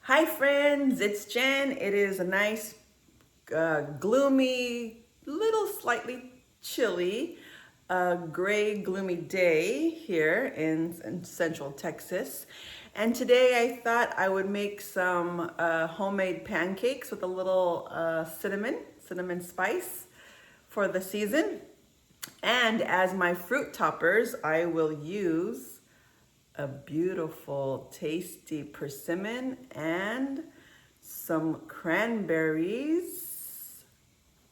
Hi friends, it's Jen. It is a nice, gloomy, little slightly chilly, gray, gloomy day here in Central Texas. And today I thought I would make some homemade pancakes with a little cinnamon spice for the season. And as my fruit toppers, I will use a beautiful, tasty persimmon and some cranberries,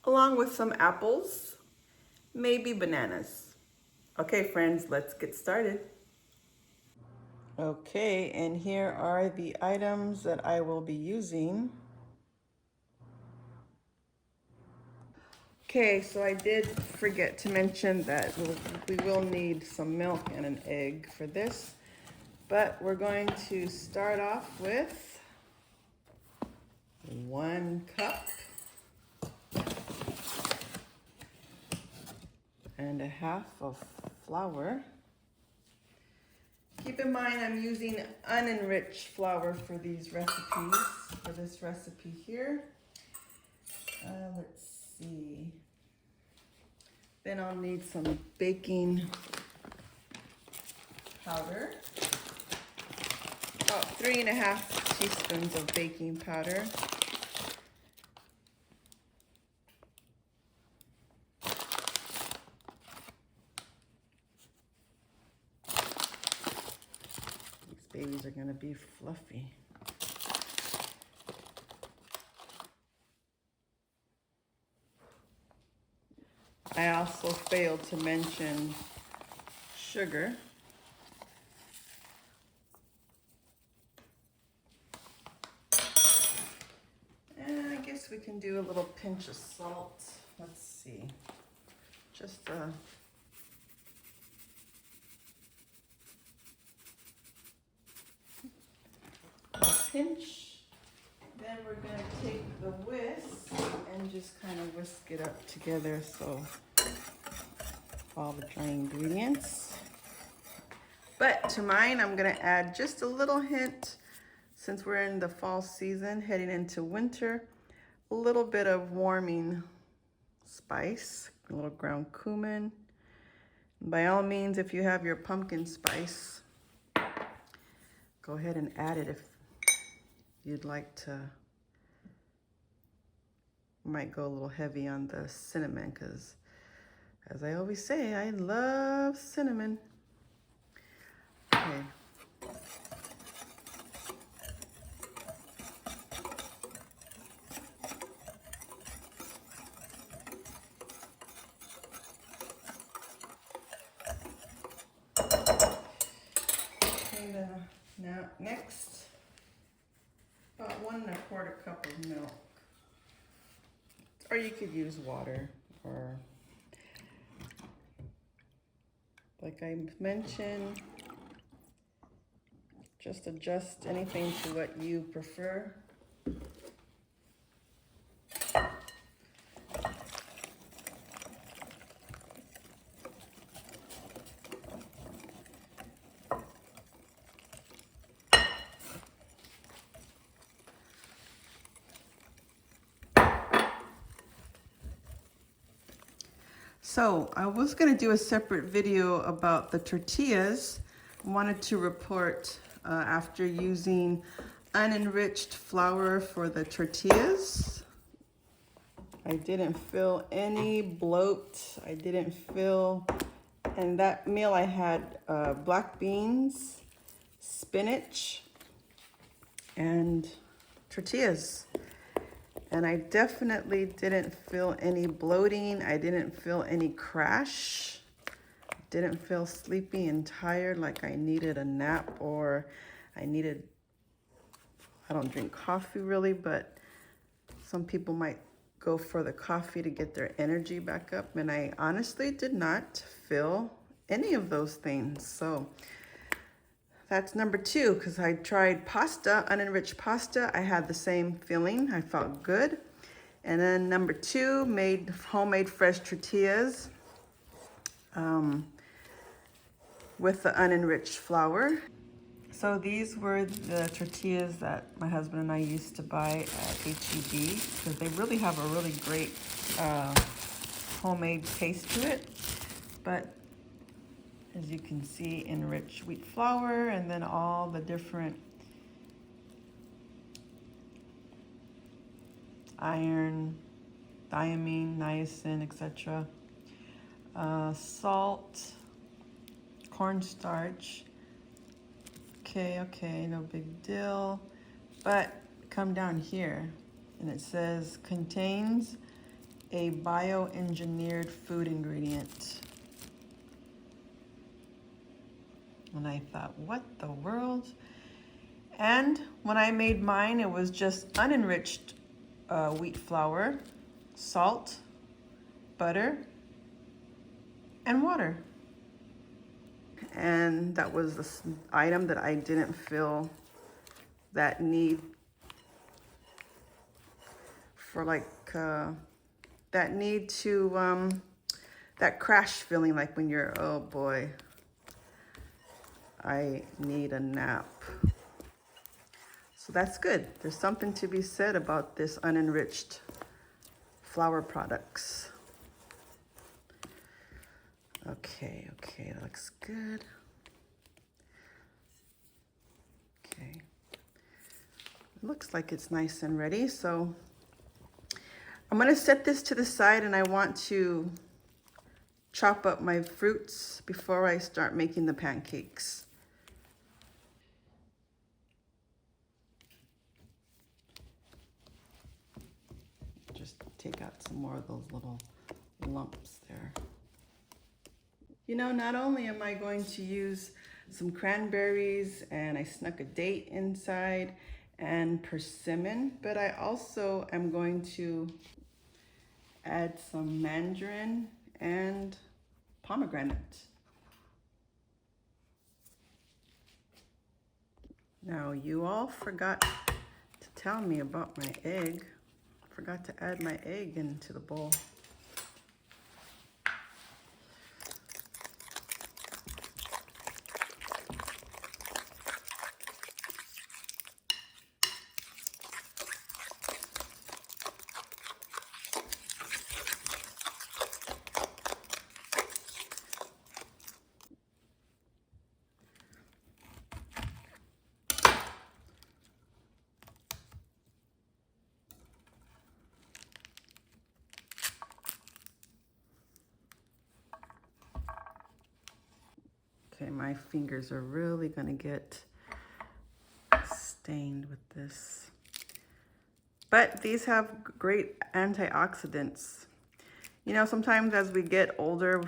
along with some apples, maybe bananas. Okay, friends, let's get started. Okay, and here are the items that I will be using. Okay, so I did forget to mention that we will need some milk and an egg for this, but we're going to start off with 1 cup and a half of flour. Keep in mind I'm using unenriched flour for these recipes, for this recipe here. Let's see. Then I'll need some baking powder. About 3½ teaspoons of baking powder. These babies are gonna be fluffy. I also failed to mention sugar. And I guess we can do a little pinch of salt. Let's see. Just a pinch. Then we're going to take the whisk and just kind of whisk it up together so all the dry ingredients. But to mine, I'm going to add just a little hint, since we're in the fall season, heading into winter, a little bit of warming spice, a little ground cumin. By all means, if you have your pumpkin spice, go ahead and add it if you'd like to. Might go a little heavy on the cinnamon because, as I always say, I love cinnamon. Okay. And now next, about 1¼ cup of milk. Or you could use water, or like I mentioned, just adjust anything to what you prefer. So I was going to do a separate video about the tortillas. I wanted to report after using unenriched flour for the tortillas. I didn't feel any bloat. I didn't feel, and that meal I had black beans, spinach, and tortillas. And I definitely didn't feel any bloating. I didn't feel any crash. Didn't feel sleepy and tired like I needed a nap or I don't drink coffee really, but some people might go for the coffee to get their energy back up. And I honestly did not feel any of those things. So that's number 2, because I tried pasta, unenriched pasta. I had the same feeling. I felt good. And then number 2, made homemade fresh tortillas with the unenriched flour. So these were the tortillas that my husband and I used to buy at H-E-B because they really have a really great homemade taste to it. But as you can see, enriched wheat flour and then all the different iron, thiamine, niacin, etc. Salt, cornstarch. Okay, no big deal. But come down here and it says contains a bioengineered food ingredient. And I thought, what the world? And when I made mine, it was just unenriched wheat flour, salt, butter, and water. And that was the item that I didn't feel that need for like, that need to, that crash feeling like when you're, oh boy, I need a nap. So that's good. There's something to be said about this unenriched flour products. Okay, that looks good. Okay. It looks like it's nice and ready. So I'm gonna set this to the side and I want to chop up my fruits before I start making the pancakes. Just take out some more of those little lumps there. You know, not only am I going to use some cranberries and I snuck a date inside and persimmon, but I also am going to add some mandarin and pomegranate. Now, you all forgot to tell me about my egg. I forgot to add my egg into the bowl. Okay, my fingers are really gonna get stained with this. But these have great antioxidants. You know, sometimes as we get older,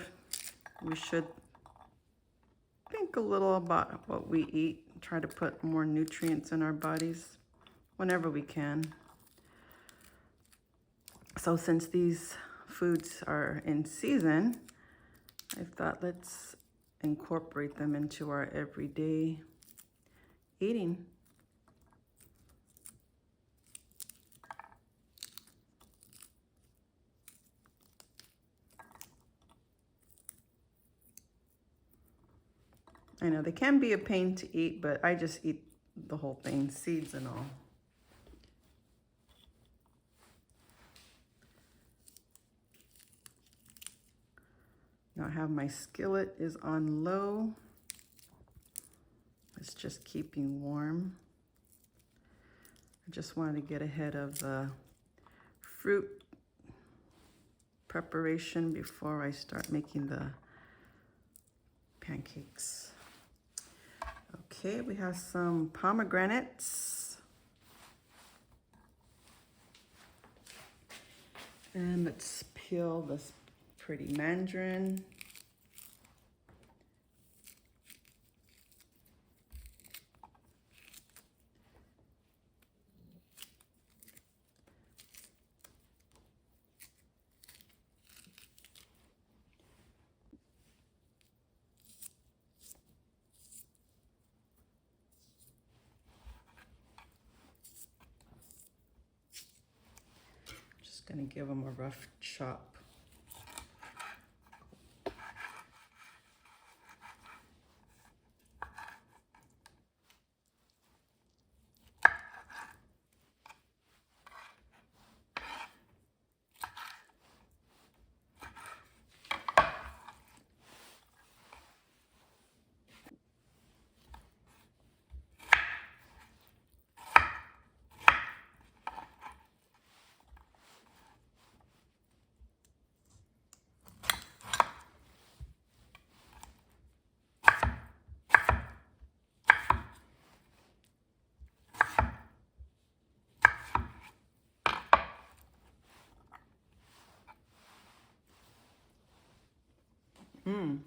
we should think a little about what we eat, try to put more nutrients in our bodies whenever we can. So since these foods are in season, I thought let's incorporate them into our everyday eating. I know they can be a pain to eat, but I just eat the whole thing, seeds and all. Now I have my skillet is on low. It's just keeping warm. I just wanted to get ahead of the fruit preparation before I start making the pancakes. Okay, we have some pomegranates. And let's peel this pretty mandarin. Just gonna give them a rough chop. Mmm.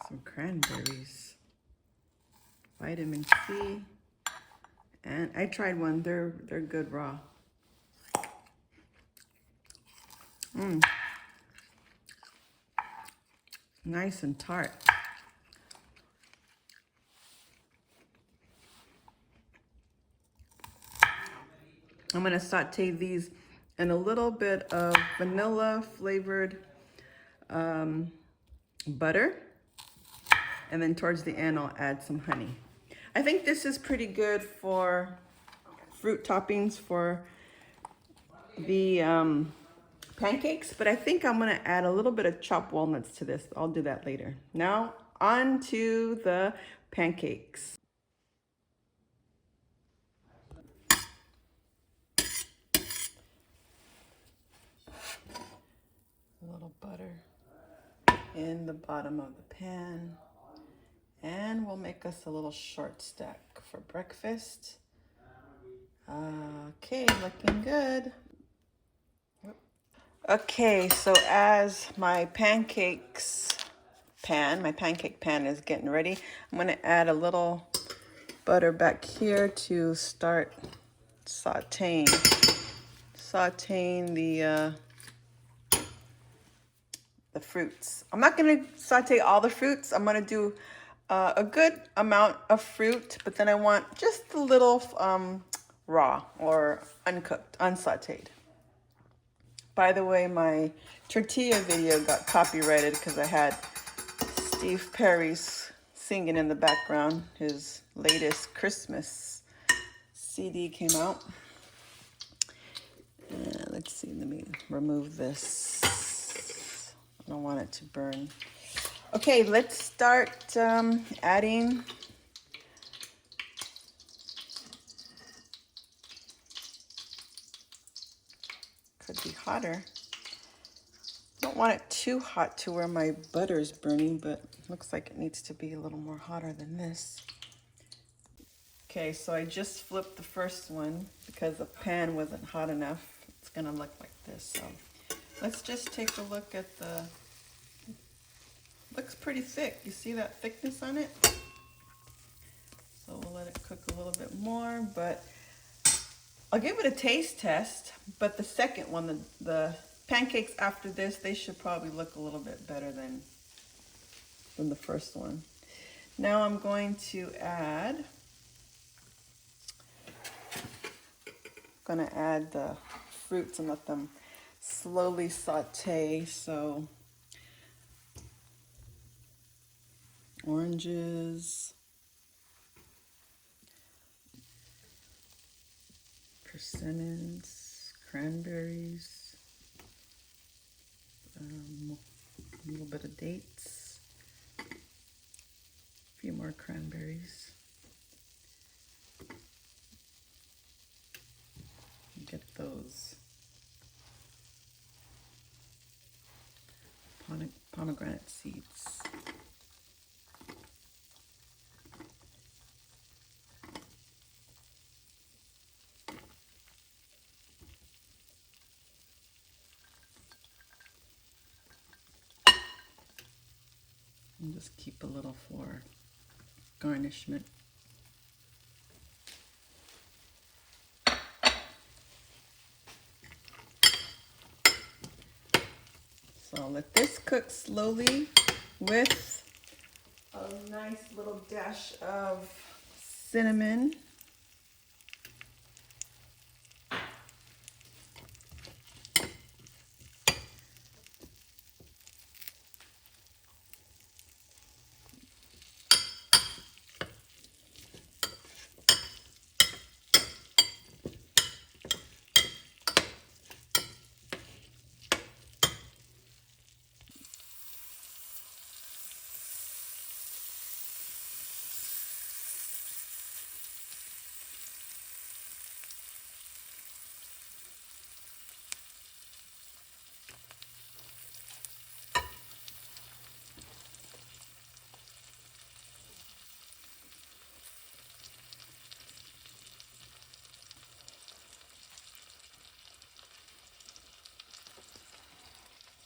Some cranberries, vitamin C, and I tried one. They're good raw. Mmm. Nice and tart. I'm gonna saute these in a little bit of vanilla flavored butter, and then towards the end I'll add some honey. I think this is pretty good for fruit toppings for the pancakes, but I think I'm gonna add a little bit of chopped walnuts to this. I'll do that later. Now on to the pancakes. A little butter in the bottom of the pan, and we'll make us a little short stack for breakfast. Okay, looking good. Okay, so as my pancake pan is getting ready, I'm gonna add a little butter back here to start sauteing the fruits. I'm not gonna saute all the fruits. I'm gonna do a good amount of fruit, but then I want just a little raw or uncooked, unsauteed. By the way, my tortilla video got copyrighted because I had Steve Perry's singing in the background. His latest Christmas CD came out. Let's see, let me remove this. I don't want it to burn. Okay, let's start adding could be hotter. Don't want it too hot to where my butter is burning, but looks like it needs to be a little more hotter than this. Okay, so I just flipped the first one because the pan wasn't hot enough. It's gonna look like this. So let's just take a look at the, looks pretty thick. You see that thickness on it? So we'll let it cook a little bit more, but I'll give it a taste test. But the second one, the pancakes after this, they should probably look a little bit better than the first one. Now I'm going to add the fruits and let them slowly saute. So oranges, persimmons, cranberries, a little bit of dates, a few more cranberries. Get those pomegranate seeds. And just keep a little for garnishment. So I'll let this cook slowly with a nice little dash of cinnamon.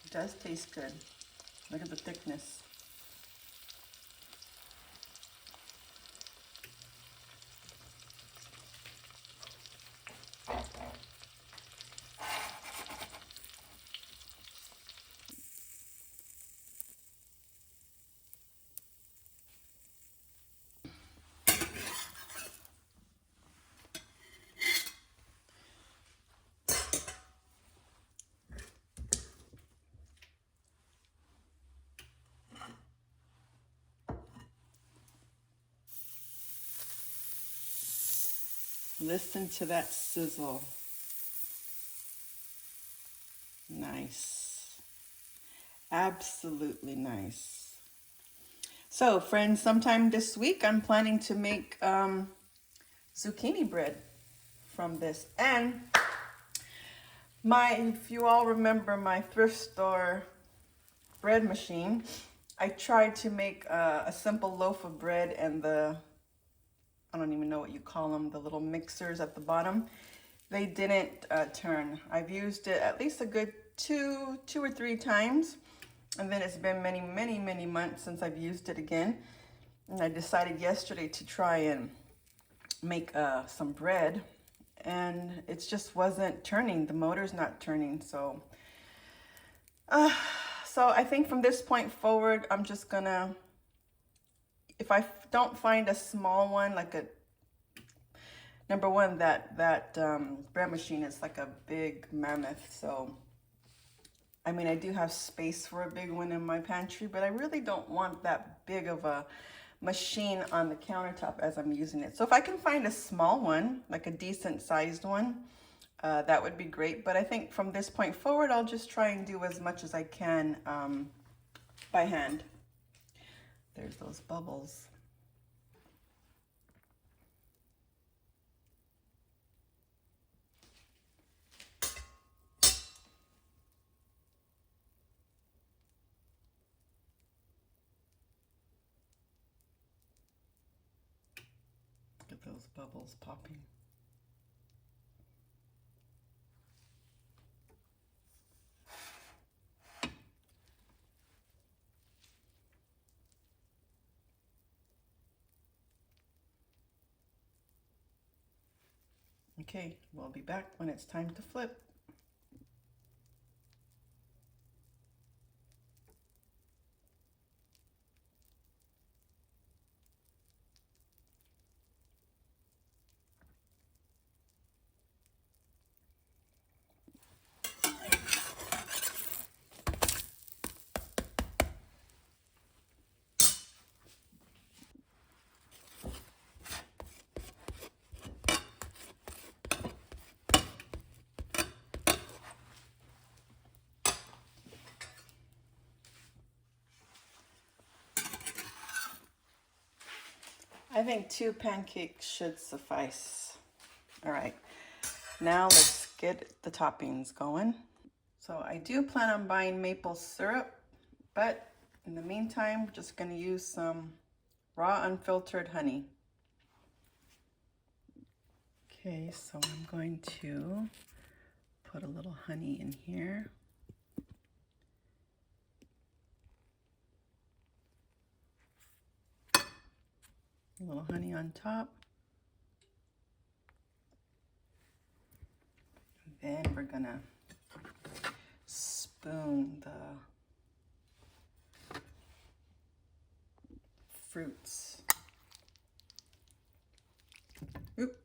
It does taste good. Look at the thickness. Listen to that sizzle. Nice. Absolutely nice. So, friends, sometime this week I'm planning to make zucchini bread from this. And if you all remember my thrift store bread machine, I tried to make a simple loaf of bread and I don't even know what you call them, the little mixers at the bottom. They didn't turn. I've used it at least a good two or three times. And then it's been many, many, many months since I've used it again. And I decided yesterday to try and make some bread. And it just wasn't turning. The motor's not turning. So I think from this point forward, I'm just gonna, if I don't find a small one, like number one, that bread machine is like a big mammoth. So, I mean, I do have space for a big one in my pantry, but I really don't want that big of a machine on the countertop as I'm using it. So if I can find a small one, like a decent sized one, that would be great. But I think from this point forward, I'll just try and do as much as I can by hand. There's those bubbles. Look at those bubbles popping. Okay, we'll be back when it's time to flip. I think 2 pancakes should suffice. All right, now let's get the toppings going. So I do plan on buying maple syrup, but in the meantime, we're just gonna use some raw unfiltered honey. Okay, so I'm going to put a little honey in here. A little honey on top. And then we're gonna spoon the fruits. Oop.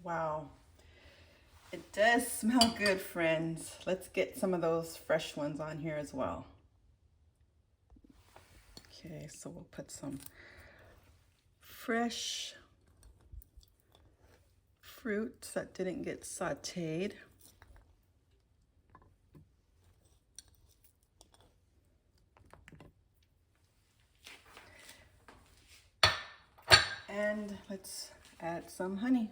Wow. It does smell good, friends. Let's get some of those fresh ones on here as well. Okay, so we'll put some fresh fruits that didn't get sauteed. And let's add some honey.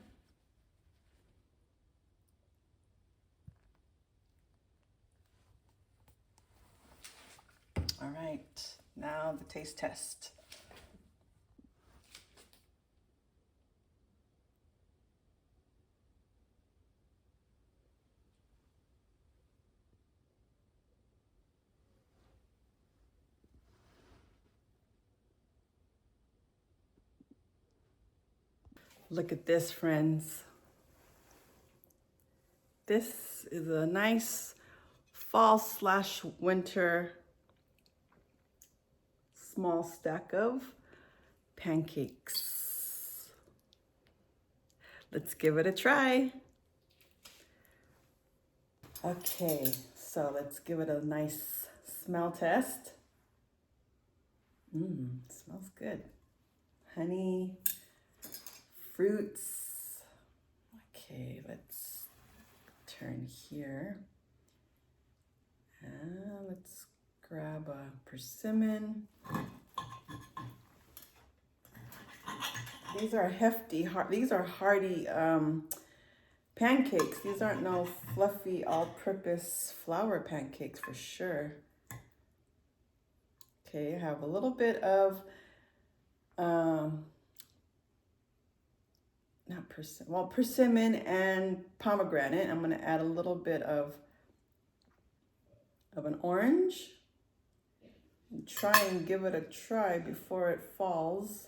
All right, now the taste test. Look at this, friends. This is a nice fall/winter small stack of pancakes. Let's give it a try. Okay, so let's give it a nice smell test. Smells good. Honey, fruits. Okay, let's turn here. And let's grab a persimmon. These are hefty, these are hearty pancakes. These aren't no fluffy all-purpose flour pancakes for sure. Okay, I have a little bit of persimmon and pomegranate. I'm gonna add a little bit of an orange. And try and give it a try before it falls.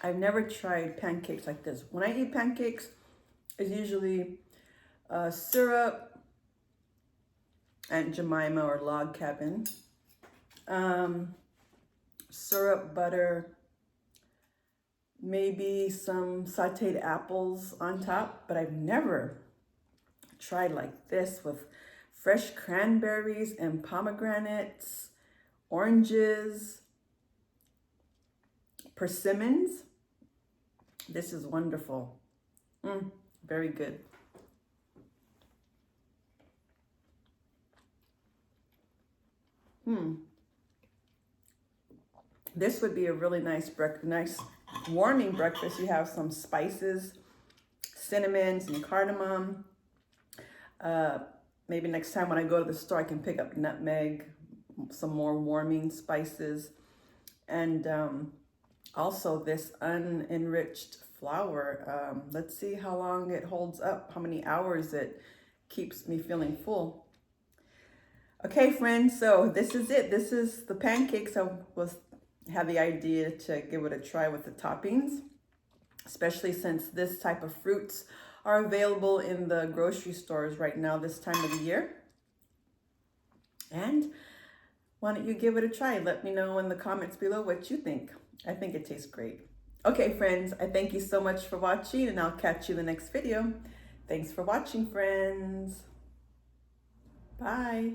I've never tried pancakes like this. When I eat pancakes, it's usually syrup, Aunt Jemima or Log Cabin, syrup, butter, maybe some sauteed apples on top, but I've never tried like this with fresh cranberries and pomegranates, oranges, persimmons. This is wonderful. Very good. This would be a really nice warming breakfast. You have some spices, cinnamon, some cardamom. Maybe next time when I go to the store, I can pick up nutmeg, some more warming spices, and also this unenriched flour. Let's see how long it holds up, how many hours it keeps me feeling full. Okay, friends, so this is it. This is the pancakes. I had the idea to give it a try with the toppings, especially since this type of fruits are available in the grocery stores right now this time of the year. And why don't you give it a try? Let me know in the comments below what you think. I think it tastes great. Okay, friends, I thank you so much for watching, and I'll catch you in the next video. Thanks for watching, friends. Bye.